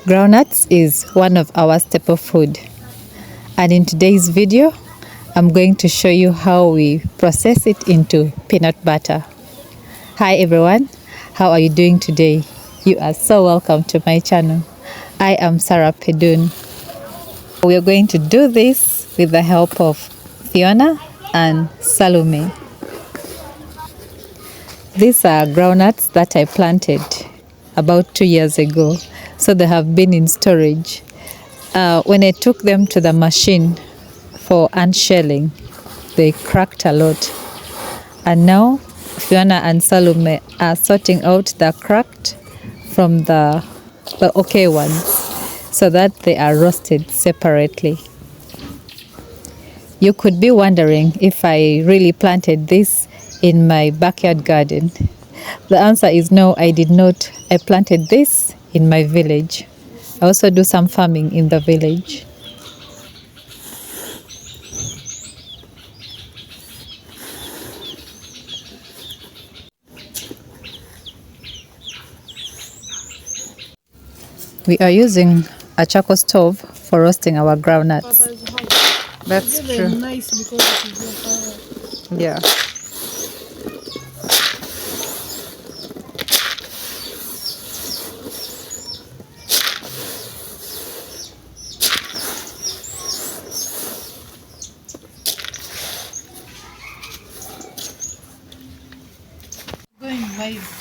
Groundnuts is one of our staple food, and in today's video I'm going to show you how we process it into peanut butter. Hi everyone, how are you doing today? You are so welcome to my channel. I am Sarah Pedun. We are going to do this with the help of Fiona and Salome. These are groundnuts that I planted about 2 years ago, so they have been in storage. When I took them to the machine for unshelling, they cracked a lot. And now Fiona and Salome are sorting out the cracked from the okay ones so that they are roasted separately. You could be wondering if I really planted this in my backyard garden. The answer is no, I did not. I planted this in my village. I also do some farming in the village. We are using a charcoal stove for roasting our groundnuts. That's true. Nice because it is your yeah. Going live.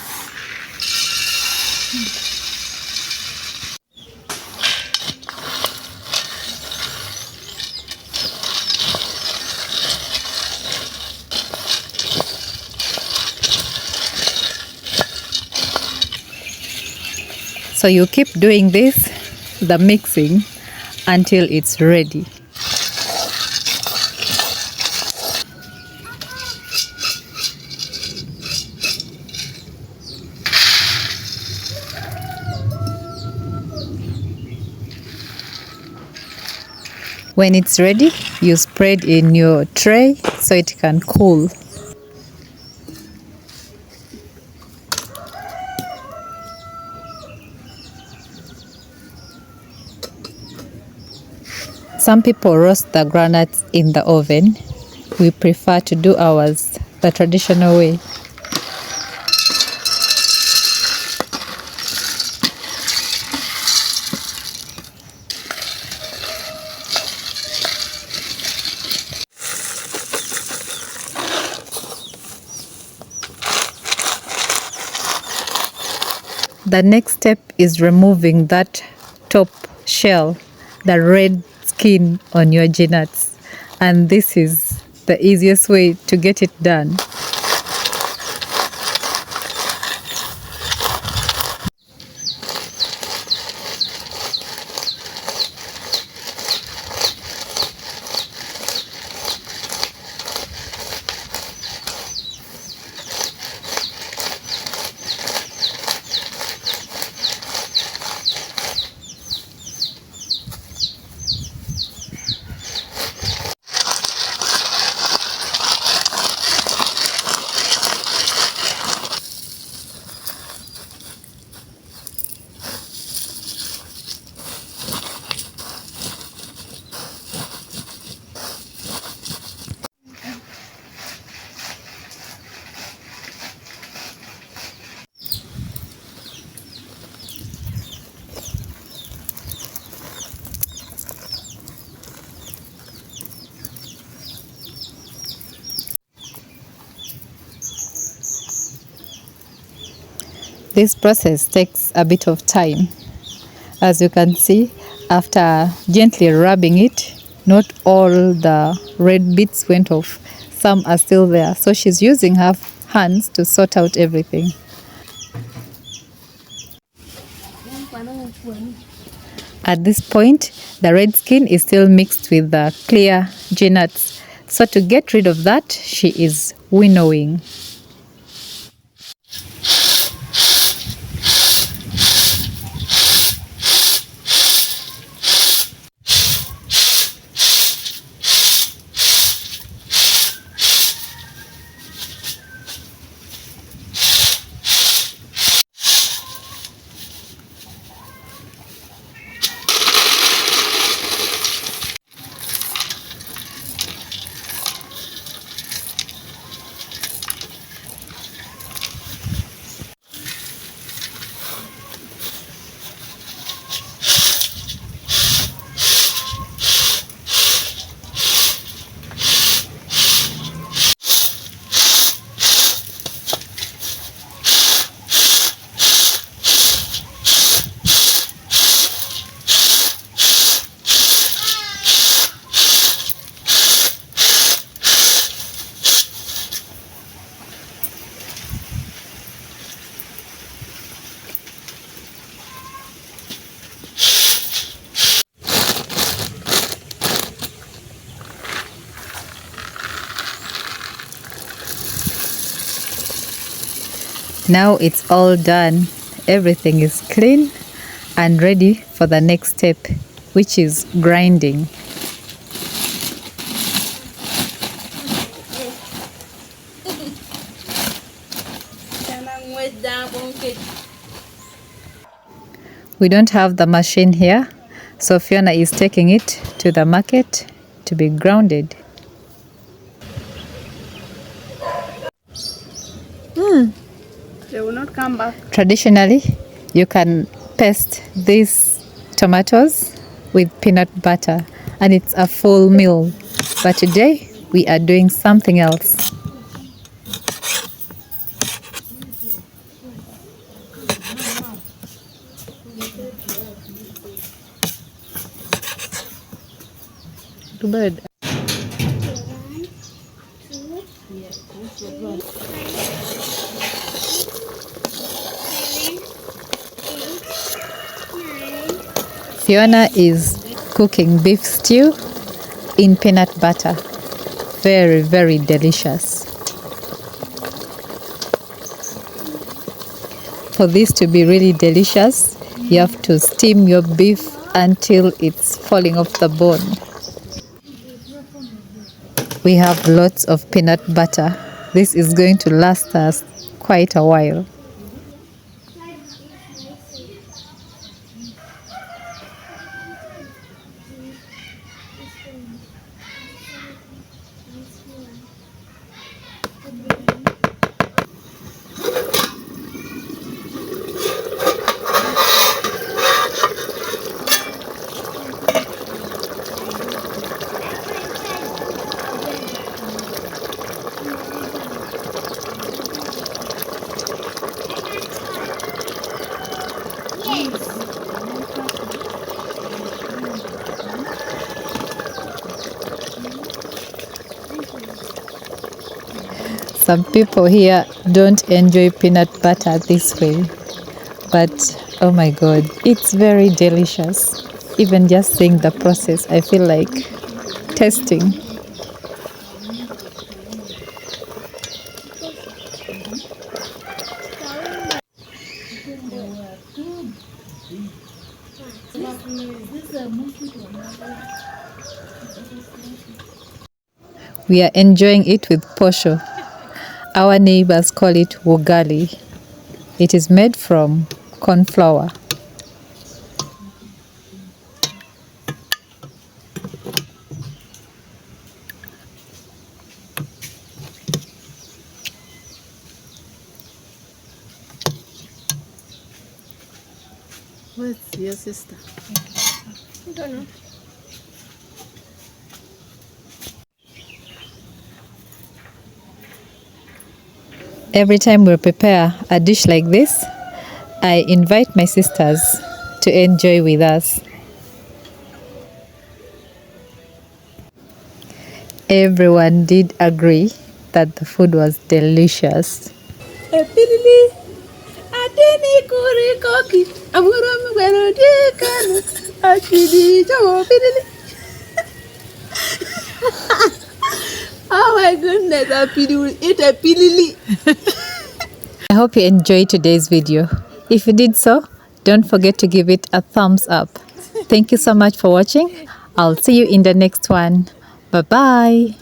So you keep doing this, the mixing, until it's ready. When it's ready, you spread in your tray so it can cool. Some people roast the groundnuts in the oven. We prefer to do ours the traditional way. The next step is removing that top shell, the red skin on your nuts, and this is the easiest way to get it done. This process takes a bit of time. As you can see, after gently rubbing it, not all the red bits went off. Some are still there. So she's using her hands to sort out everything. At this point, the red skin is still mixed with the clear nuts. So to get rid of that, she is winnowing. Now it's all done. Everything is clean and ready for the next step, which is grinding. We don't have the machine here, so Fiona is taking it to the market to be grounded. They will not come back. Traditionally, you can paste these tomatoes with peanut butter and it's a full meal. But today, we are doing something else. Too bad. Fiona is cooking beef stew in peanut butter. Very, very delicious. For this to be really delicious, you have to steam your beef until it's falling off the bone. We have lots of peanut butter. This is going to last us quite a while. Some people here don't enjoy peanut butter this way, but oh my god, it's very delicious. Even just seeing the process, I feel like tasting. We are enjoying it with posho. Our neighbors call it ugali. It is made from corn flour. Where's your sister? I don't know. Every time we prepare a dish like this, I invite my sisters to enjoy with us. Everyone did agree that the food was delicious. Oh my goodness, a pili will eat a pilili. I hope you enjoyed today's video. If you did so, don't forget to give it a thumbs up. Thank you so much for watching. I'll see you in the next one. Bye-bye.